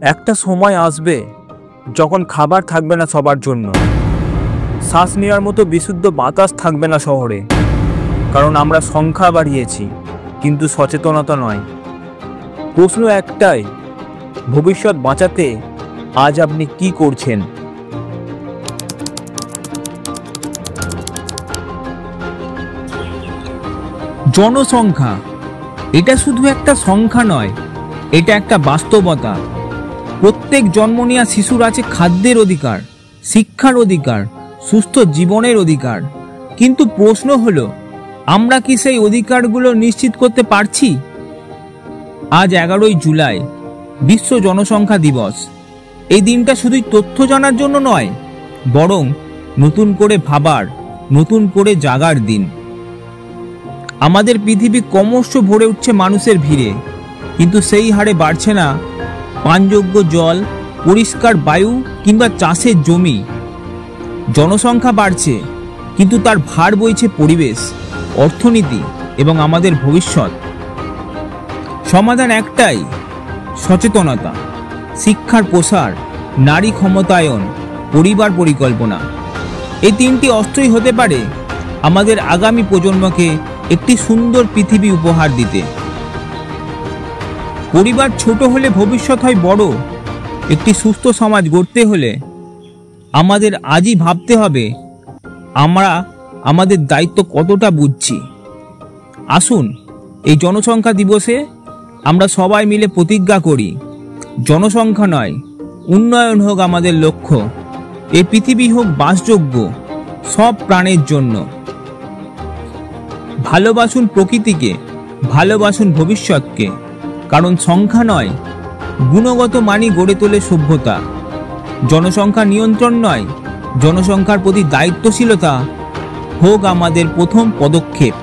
একটা সময় আসবে যখন খাবার থাকবে না সবার জন্য, শ্বাস নেওয়ার মতো বিশুদ্ধ বাতাস থাকবে না শহরে, কারণ আমরা সংখ্যা বাড়িয়েছি কিন্তু সচেতনতা নয়। প্রশ্ন একটাই, ভবিষ্যৎ বাঁচাতে আজ আপনি কি করছেন? জনসংখ্যা এটা শুধু একটা সংখ্যা নয়, এটা একটা বাস্তবতা। প্রত্যেক জন্ম নেওয়া শিশুর আছে খাদ্যের অধিকার, শিক্ষার অধিকার, সুস্থ জীবনের অধিকার। কিন্তু প্রশ্ন হলো, আমরা কি সেই অধিকারগুলো নিশ্চিত করতে পারছি? আজ 11ই জুলাই, বিশ্ব জনসংখ্যা দিবস। এই দিনটা শুধুই তথ্য জানার জন্য নয়, বরং নতুন করে ভাবার, নতুন করে জাগার দিন। আমাদের পৃথিবী ক্রমশ ভরে উঠছে মানুষের ভিড়ে, কিন্তু সেই হারে বাড়ছে না পানযোগ্য জল, পরিষ্কার বায়ু কিংবা চাষের জমি। জনসংখ্যা বাড়ছে, কিন্তু তার ভার বইছে পরিবেশ, অর্থনীতি এবং আমাদের ভবিষ্যৎ। সমাধান একটাই, সচেতনতা, শিক্ষার প্রসার, নারী ক্ষমতায়ন, পরিবার পরিকল্পনা। এই তিনটি অস্ত্রই হতে পারে আমাদের আগামী প্রজন্মকে একটি সুন্দর পৃথিবী উপহার দিতে। পরিবার ছোট হলে ভবিষ্যৎ হয় বড়। একটি সুস্থ সমাজ গড়তে হলে আমাদের আজই ভাবতে হবে আমরা আমাদের দায়িত্ব কতটা বুঝছি। আসুন এই জনসংখ্যা দিবসে আমরা সবাই মিলে প্রতিজ্ঞা করি, জনসংখ্যা নয়, উন্নয়ন হোক আমাদের লক্ষ্য। এই পৃথিবী হোক বাসযোগ্য সব প্রাণের জন্য। ভালোবাসুন প্রকৃতিকে, ভালোবাসুন ভবিষ্যৎকে, কারণ সংখ্যা নয়, গুণগত মানই গড়ে তোলে সভ্যতা। জনসংখ্যা নিয়ন্ত্রণ নয়, জনসংখ্যার প্রতি দায়িত্বশীলতা হোক আমাদের প্রথম পদক্ষেপ।